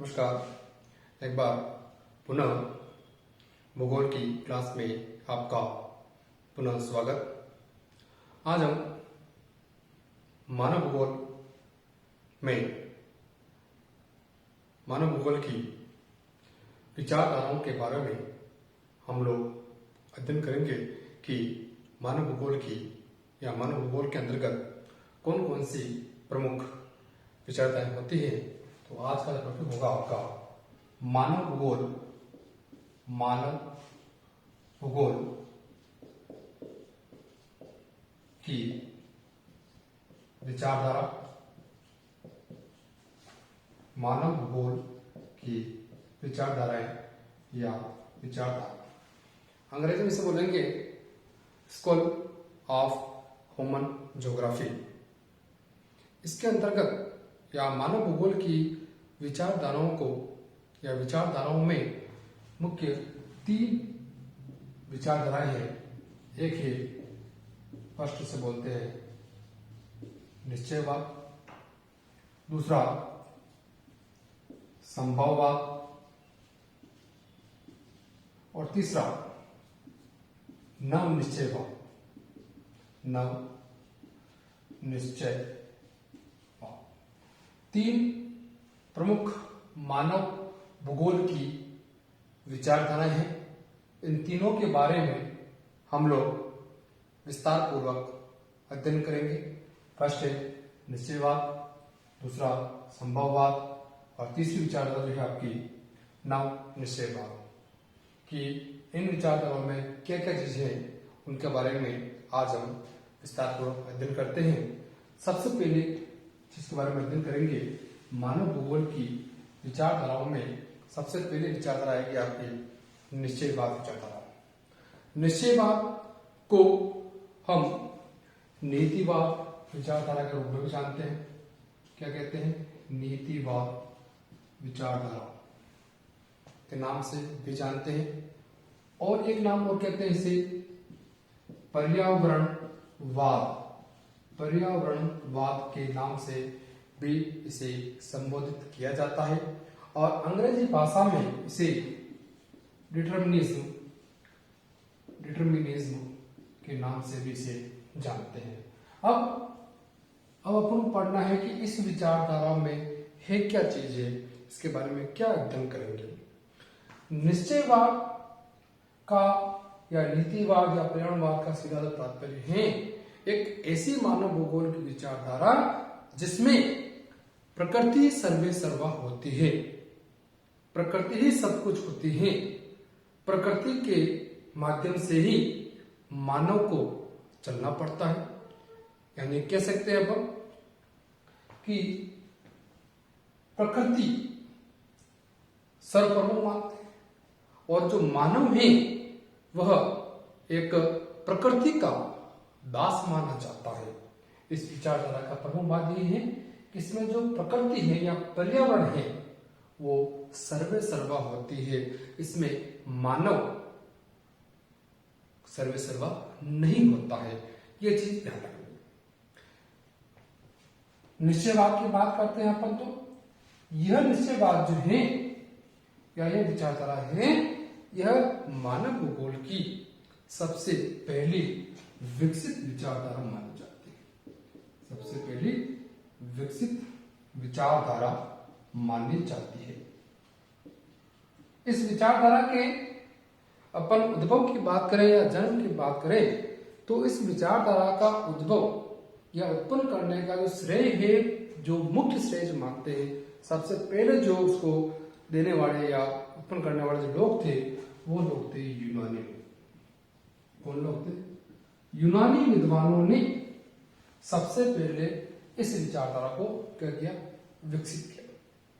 नमस्कार। एक बार पुनः भूगोल की क्लास में आपका पुनः स्वागत। आज हम मानव भूगोल में मानव भूगोल की विचारधाराओं के बारे में हम लोग अध्ययन करेंगे कि मानव भूगोल की या मानव भूगोल के अंतर्गत कौन कौन सी प्रमुख विचारधाराएं होती हैं। तो आज का टॉपिक होगा आपका मानव भूगोल की विचारधारा। मानव भूगोल की विचारधाराएं या विचारधारा अंग्रेजी में से बोलेंगे स्कूल ऑफ ह्यूमन ज्योग्राफी। इसके अंतर्गत या मानव भूगोल की विचारधाराओं को या विचारधाराओं में मुख्य 3 विचारधाराएं हैं। एक है फर्स्ट से बोलते हैं निश्चयवाद, दूसरा संभववाद और तीसरा नव निश्चयवाद। 3 प्रमुख मानव भूगोल की विचारधाराएं हैं। इन तीनों के बारे में हम लोग विस्तार पूर्वक अध्ययन करेंगे। फर्स्ट है निश्चयवाद, दूसरा संभववाद और तीसरी विचारधारा जो है आपकी नव निश्चयवाद। कि इन विचारधाराओं में क्या क्या चीजें हैं उनके बारे में आज हम विस्तार पूर्वक अध्ययन करते हैं। सबसे पहले जिसके बारे में अध्ययन करेंगे मानव भूगोल की विचारधाराओं में सबसे पहले विचारधारा आएगी आपकी निश्चयवाद विचारधारा। निश्चयवाद को हम नीतिवाद विचारधारा के रूप में भी जानते हैं। क्या कहते हैं? नीतिवाद विचारधारा के नाम से भी जानते हैं। और एक नाम और कहते हैं इसे पर्यावरणवाद के नाम से भी इसे संबोधित किया जाता है। और अंग्रेजी भाषा में इसे डिटरमिनिज्म के नाम से भी इसे जानते हैं। अब अपन पढ़ना है कि इस विचारधारा में है क्या चीज है, इसके बारे में क्या अध्ययन करेंगे। निश्चयवाद का या नीतिवाद या पर्यावरणवाद का सीधा तात्पर्य है एक ऐसी मानव भूगोल की विचारधारा जिसमें प्रकृति सर्वे सर्वा होती है, प्रकृति ही सब कुछ होती है, प्रकृति के माध्यम से ही मानव को चलना पड़ता है। यानी कह सकते हैं अब कि प्रकृति सर्वप्रमुख मानते हैं और जो मानव है वह एक प्रकृति का दास माना जाता है। इस विचारधारा का प्रमुख बात यही है कि इसमें जो प्रकृति है या पर्यावरण है वो सर्वे सर्वा होती है, इसमें मानव सर्वे सर्वा नहीं होता है। ये चीज ध्यान रखनी। निश्चयवाद की बात करते हैं अपन तो यह निश्चयवाद जो है या यह विचारधारा है यह मानव भूगोल की सबसे पहली विकसित विचारधारा मानी जाती है। सबसे पहली विकसित विचारधारा मानी जाती है। इस विचारधारा के अपन उद्भव की बात करें या जन्म की बात करें तो इस विचारधारा का उद्भव या उत्पन्न करने का जो श्रेय है, जो मुख्य श्रेय जो मानते हैं, सबसे पहले जो उसको देने वाले या उत्पन्न करने वाले जो लोग थे वो लोग थे यूनानी। कौन लोग थे? यूनानी विद्वानों ने सबसे पहले इस विचारधारा को क्या किया? विकसित किया।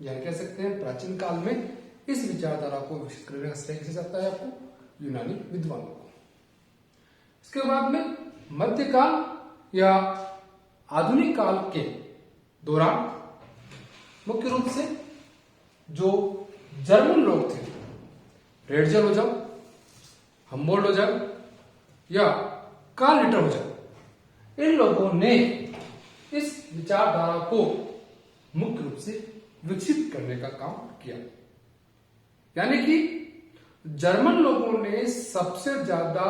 यानी कह सकते हैं प्राचीन काल में इस विचारधारा को विकसित करने का श्रेय किसे जाता है? आपको यूनानी विद्वानों को। इसके बाद में मध्यकाल या आधुनिक काल के दौरान मुख्य रूप से जो जर्मन लोग थे, रेडजर हो जाओ, हम्बोल्ट हो जाओ या कार्ल रिटर हो जाओ, इन लोगों ने इस विचारधारा को मुख्य रूप से विकसित करने का काम किया। यानी कि जर्मन लोगों ने सबसे ज्यादा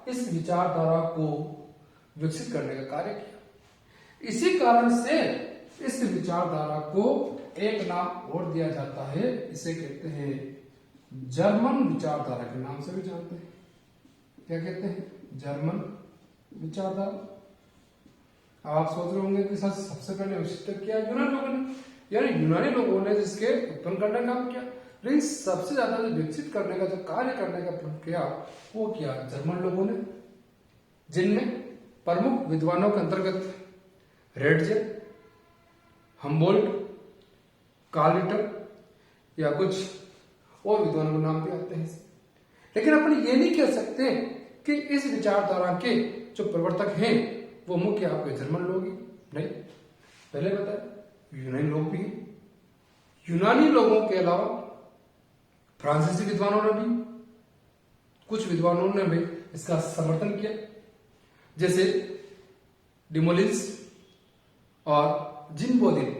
इस विचारधारा को विकसित करने का कार्य किया। इसी कारण से इस विचारधारा को एक नाम और दिया जाता है, इसे कहते हैं जर्मन विचारधारा के नाम से भी जानते हैं। क्या कहते हैं? जर्मन विचारधारा। आप सोच रहे होंगे कि सर सबसे पहले विकसित किया यूनानी लोगों ने, यानी यूनानी लोगों ने जिसके उत्पन्न करने का काम किया, लेकिन सबसे ज्यादा विकसित करने का जो कार्य करने का प्रयोग किया वो किया जर्मन लोगों ने, जिनमें प्रमुख विद्वानों के अंतर्गत रेडजे, हम्बोल्ट, कार्ल रिटर या कुछ और विद्वानों के नाम भी आते हैं। लेकिन अपन ये नहीं कह सकते कि इस विचारधारा के जो प्रवर्तक हैं वो मुख्य आपके जर्मन लोग ही नहीं, पहले बताया यूनानी लोग भी हैं। यूनानी लोगों के अलावा फ्रांसीसी विद्वानों ने भी, कुछ विद्वानों ने भी इसका समर्थन किया, जैसे डिमोलिन्स और जिन बोदिन,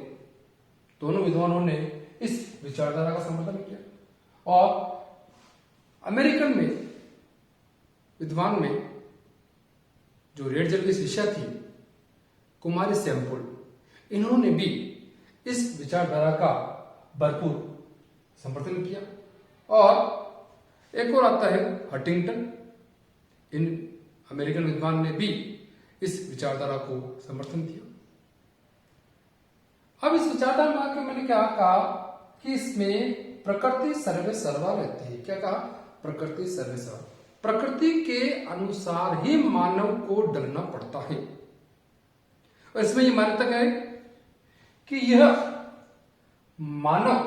दोनों विद्वानों ने इस विचारधारा का समर्थन किया। और अमेरिकन में विद्वान में जो रेडजल की शिष्या थी कुमारी सैम्पुल, इन्होंने भी इस विचारधारा का भरपूर समर्थन किया। और एक और आता है हंटिंगटन, इन अमेरिकन विद्वान ने भी इस विचारधारा को समर्थन दिया। अब इस विचारधारा में आकर मैंने क्या कहा कि इसमें प्रकृति सर्वे सर्वा रहती है। क्या कहा? प्रकृति सर्वे सर्वा, प्रकृति के अनुसार ही मानव को ढलना पड़ता है। और इसमें यह मान्यता है कि यह मानव,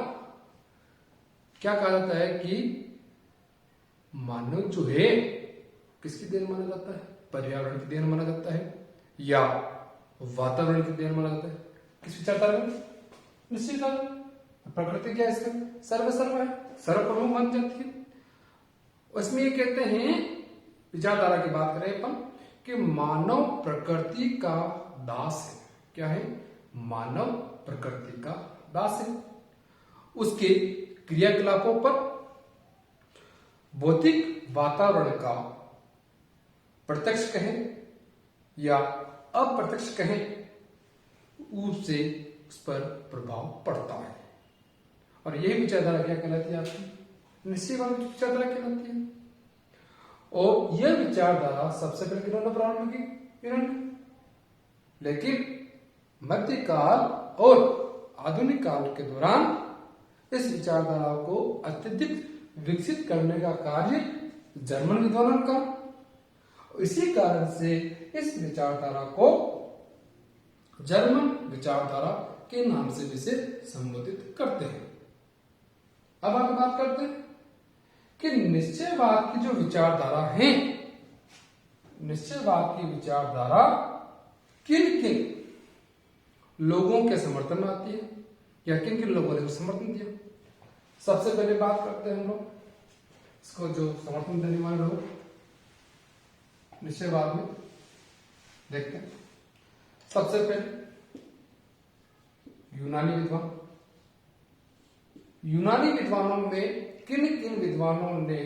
क्या कहा जाता है कि मानव जो है किसकी देन माना जाता है? पर्यावरण की देन माना जाता है या वातावरण की देन माना जाता है? किस विचारधारा में? निश्चित प्रकृति क्या है इसका? सर्व सर्व है, सर्वप्रभु मान जाती है। उसमें ये कहते हैं, विचारधारा की बात करें अपन, कि मानव प्रकृति का दास है। क्या है? मानव प्रकृति का दास है। उसके क्रियाकलापों पर भौतिक वातावरण का प्रत्यक्ष कहें या अप्रत्यक्ष कहें, उससे उस पर प्रभाव पड़ता है। और यही विचारधारा क्या कहलाती है? आपकी निश्चयवादी विचारधारा कहलाती है। और यह विचारधारा सबसे पहले किन्होंने प्रारंभ की? इन्होंने। लेकिन मध्यकाल और आधुनिक काल के दौरान इस विचारधारा को अत्यधिक विकसित करने का कार्य जर्मन विद्वानों का। इसी कारण से इस विचारधारा को जर्मन विचारधारा के नाम से भी संबोधित करते हैं। अब आगे बात करते हैं कि निश्चयवाद की जो विचारधारा है, निश्चयवाद की विचारधारा किन किन लोगों के समर्थन में आती है या किन किन लोगों ने समर्थन दिया? सबसे पहले बात करते हैं हम लोग इसको, जो समर्थन देने वाले लोग निश्चयवाद में देखते हैं। सबसे पहले यूनानी विद्वान। यूनानी विद्वानों में किन किन विद्वानों ने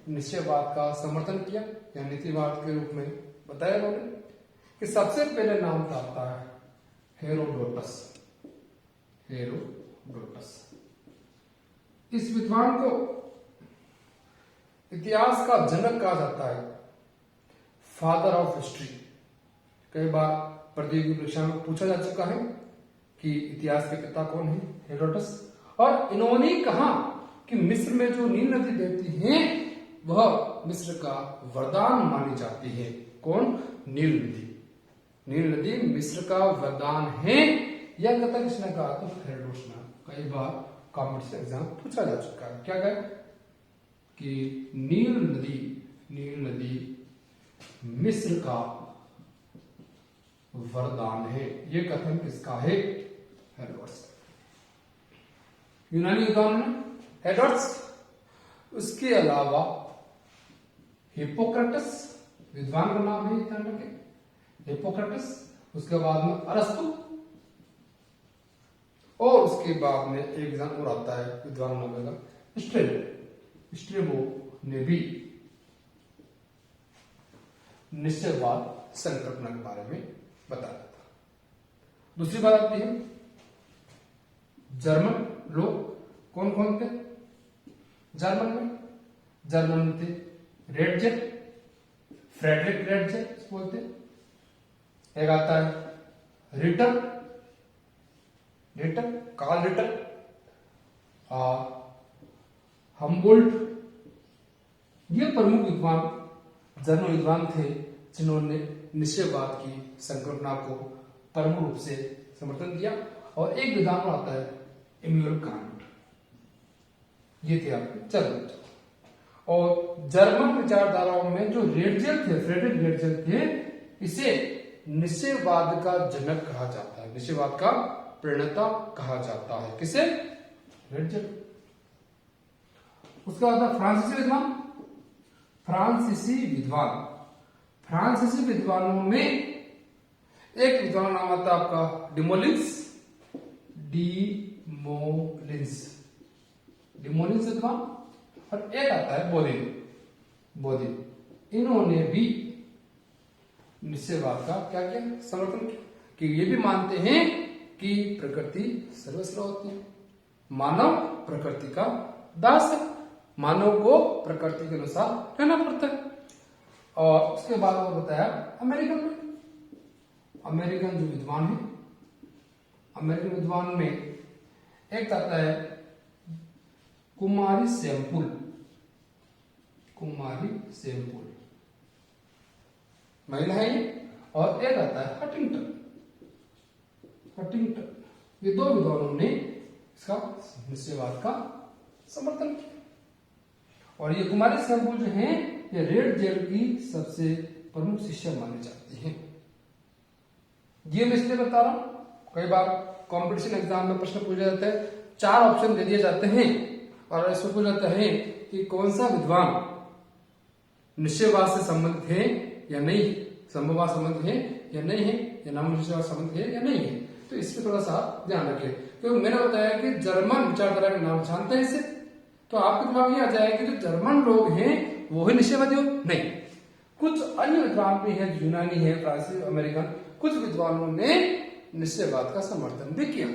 निश्चयवाद का समर्थन किया या नीतिवाद के रूप में बताया उन्होंने कि सबसे पहले नाम आता है हेरोडोटस। हेरोडोटस इस विद्वान को इतिहास का जनक कहा जाता है, फादर ऑफ हिस्ट्री। कई बार प्रतियोगी परीक्षा में पूछा जा चुका है कि इतिहास के पिता कौन है? हेरोडोटस। और इन्होंने कहा कि मिस्र में जो नील नदी बहती है वह मिस्र का वरदान मानी जाती है। कौन? नील नदी। नील नदी मिस्र का वरदान है, यह कथा किसने कहा? तो हेरोडोटस ने। कई बार कॉम्पिटिशन एग्जाम पूछा जा चुका है। क्या कहे कि नील नदी मिस्र का वरदान है, यह कथन किसका है? हेरोडोटस। यूनानी विद्वान में हेरोडोटस, उसके अलावा हिप्पोक्रेटस विद्वान का नाम है, ध्यान रखें, हिप्पोक्रेटस। उसके बाद में अरस्तु और उसके बाद में एक एग्जाम और आता है विद्वान नाम का स्ट्रेबो ने भी निश्चयवाद संकल्पना के बारे में बताया था। दूसरी बात आती है जर्मन लोग कौन कौन थे जर्मन में थे रेडजेट, फ्रेडरिक रेडजेट बोलते, एक आता है रिटर कार्ल रिटर, हम्बोल्ट। ये प्रमुख विद्वान जर्मन विद्वान थे जिन्होंने निश्चयवाद की संकल्पना को प्रमुख रूप से समर्थन दिया। और एक विद्वान आता है इमैनुएल कांट, ये थे आपके जर्मन। और जर्मन विचारधाराओं में जो रेडजेल थे, फ्रेडरिक रेडजेल थे, इसे निश्चयवाद का जनक कहा जाता है, निश्चयवाद का प्रणेता कहा जाता है। किसे? रेडजेल। उसका आता है फ्रांसीसी विद्वानों में एक विद्वान नाम आता है आपका डिमोलिंस विद्वान, और एक आता है बोधिन। इन्होंने भी निश्चयवाद का क्या किया? समर्थन किया कि ये भी मानते हैं कि प्रकृति सर्वश्रेष्ठ होती है, मानव प्रकृति का दास है, मानव को प्रकृति के अनुसार रहना पड़ता है। और उसके बाद वो बताया अमेरिकन जो विद्वान है, अमेरिकन विद्वान में एक आता है कुमारी सैंपुल, महिला है ये, और एक आता है हटिंगटन। ये दो विद्वानों ने इसका निश्चयवाद का समर्थन किया। और ये कुमारी सैंपुल जो है ये रेडजेल की सबसे प्रमुख शिष्य मानी जाती है। ये मैं इसलिए बता रहा हूं, कई बार कंपटीशन एग्जाम में प्रश्न पूछा जाता है, 4 ऑप्शन दे दिए जाते हैं और इसमें पूछा जाता है कि कौन सा विद्वान निश्चयवाद से संबंधित है या नहीं, संभववाद संबंधित है या नहीं है, या नाम निश्चयवाद संबंधित है या नहीं है। तो इसमें थोड़ा सा ध्यान रखें, क्योंकि मैंने बताया कि जर्मन विचारधारा के नाम जानते हैं इसे, तो आपके दिमाग में आ जाएगा कि जो जर्मन लोग हैं वो ही निश्चयवादी हो, नहीं। कुछ अन्य विद्वान भी हैं, यूनानी है, फ्रांसीसी, अमेरिकन, कुछ विद्वानों ने निश्चयवाद का समर्थन भी किया।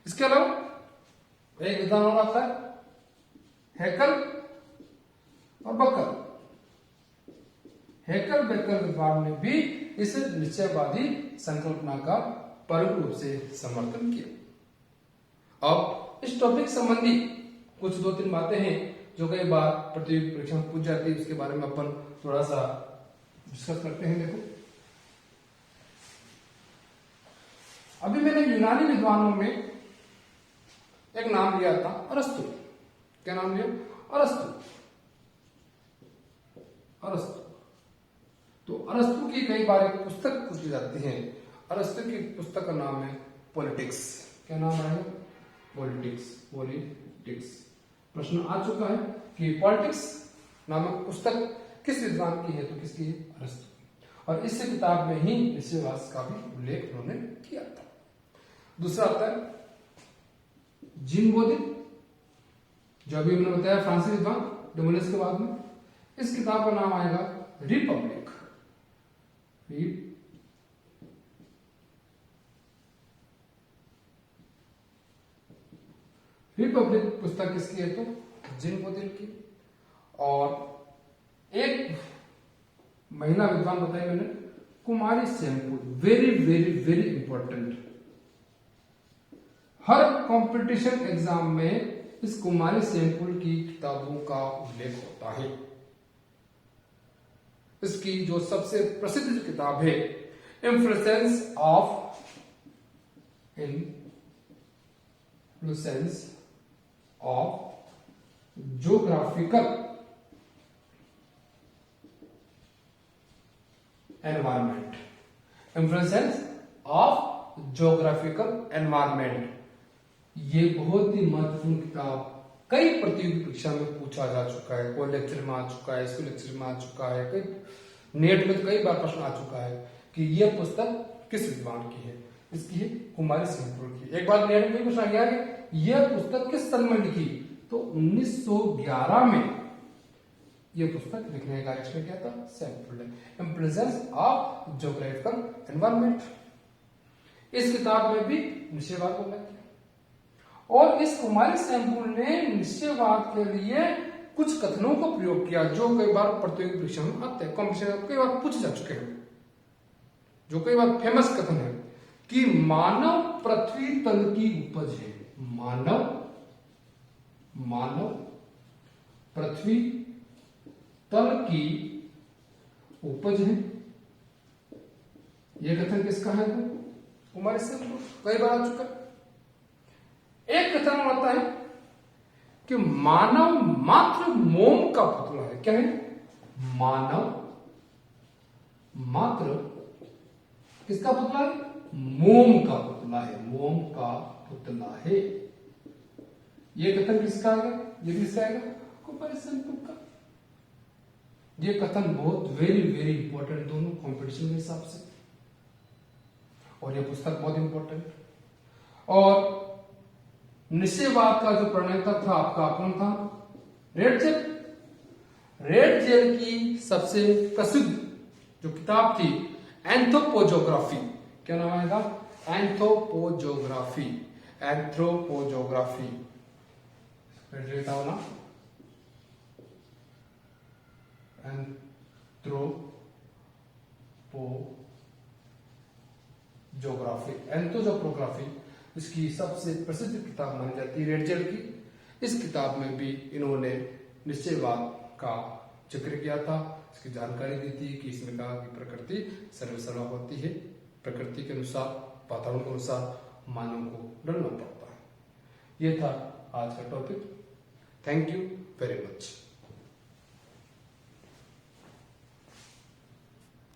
इसके अलावा एक विद्वान और आता है हैकल और बक्कल। हैकल बेकल विद्वान ने भी इस निश्चयवादी संकल्पना का प्रमुख रूप से समर्थन किया। अब इस टॉपिक संबंधी कुछ 2-3 बातें हैं जो कई बार प्रतियोगी परीक्षा में पूछ जाती है, उसके बारे में अपन थोड़ा सा डिस्कस करते हैं। देखो, अभी मैंने यूनानी विद्वानों में एक नाम लिया था अरस्तु। क्या नाम लिया? अरस्तु। तो अरस्तु की कई बार एक पुस्तक पूछी जाती है। अरस्तु की पुस्तक का नाम है पॉलिटिक्स। क्या नाम है? पॉलिटिक्स। प्रश्न आ चुका है कि पॉलिटिक्स नामक पुस्तक किस विद्वान की है? तो किसकी है? अरस्तु की। और इस किताब में ही निश्चयवाद का भी उल्लेख उन्होंने किया था। दूसरा आता है जीन बोधिन, जो अभी मैंने बताया फ्रांसीसी विद्वान, डिमोलिंस के बाद में। इस किताब का नाम आएगा रिपब्लिक। रिपब्लिक पुस्तक किसकी है? तो जीन बोधिन की। और एक महिला विद्वान बताई मैंने, कुमारी सैंपुल। वेरी वेरी वेरी इंपॉर्टेंट, हर कंपटीशन एग्जाम में इस कुमारी सैंपुल की किताबों का उल्लेख होता है। इसकी जो सबसे प्रसिद्ध किताब है, इन्फ्लुएंस ऑफ ज्योग्राफिकल एनवायरमेंट, ये बहुत ही महत्वपूर्ण किताब कई प्रतियोगी परीक्षा में पूछा जा चुका है। कोई लेक्चर में आ चुका है, इसको लेक्चर में आ चुका है, कई नेट में तो कई बार प्रश्न आ चुका है कि यह पुस्तक किस विद्वान की है। इसकी है कुमारी सेनपुर की। एक बात नेट में पूछा गया कि यह पुस्तक किस सन में लिखी, तो 1911 में यह पुस्तक लिखने का कार्य किसने किया था, सेनपुर ने। इम्प्रेशंस ऑफ ज्योग्राफिकल एनवायरमेंट, इस किताब में भी निश्चयवाद को किया। और इस कुमारी सेनपुर ने निश्चयवाद के लिए कुछ कथनों का प्रयोग किया जो कई बार प्रतियोगी परीक्षा में आते हैं, कॉम्पिटिशन में कई बार पूछे जा चुके हैं, जो कई बार फेमस कथन है कि मानव पृथ्वी तल की उपज है। मानव पृथ्वी तल की उपज है। यह कथन किसका है, कुमारी सेनपुर, कई बार आ चुका है। एक कथन आता है कि मानव मात्र मोम का पुतला है। क्या है, मानव मात्र किसका पुतला है, मोम का पुतला है, मोम का पुतला है। यह कथन किसका आएगा, ये भी इसका आएगा, कुमारी सेनपुर का। ये कथन बहुत वेरी वेरी इंपॉर्टेंट दोनों कंपटीशन के हिसाब से, और यह पुस्तक बहुत इंपॉर्टेंट। और निश्चयवाद का जो प्रणेता था आपका कौन था, रेडजेल। रेडजेल की सबसे प्रसिद्ध जो किताब थी एंथ्रोपोजोग्राफी, क्या नाम आएगा, एंथ्रोपोजोग्राफी, एंथ्रोपोजोग्राफी लेता हो ना, एंथ्रोपोजोग्राफी, एंथ्रोपोजोग्राफी इसकी सबसे प्रसिद्ध किताब मानी जाती है रेडजेल की। इस किताब में भी इन्होंने निश्चयवाद का जिक्र किया था, इसकी जानकारी दी थी कि इसमें कहा कि प्रकृति सर्वसर्वा होती है, प्रकृति के अनुसार वातावरण के अनुसार मानव को ढलना पड़ता है। यह था आज का topic. Thank you very much.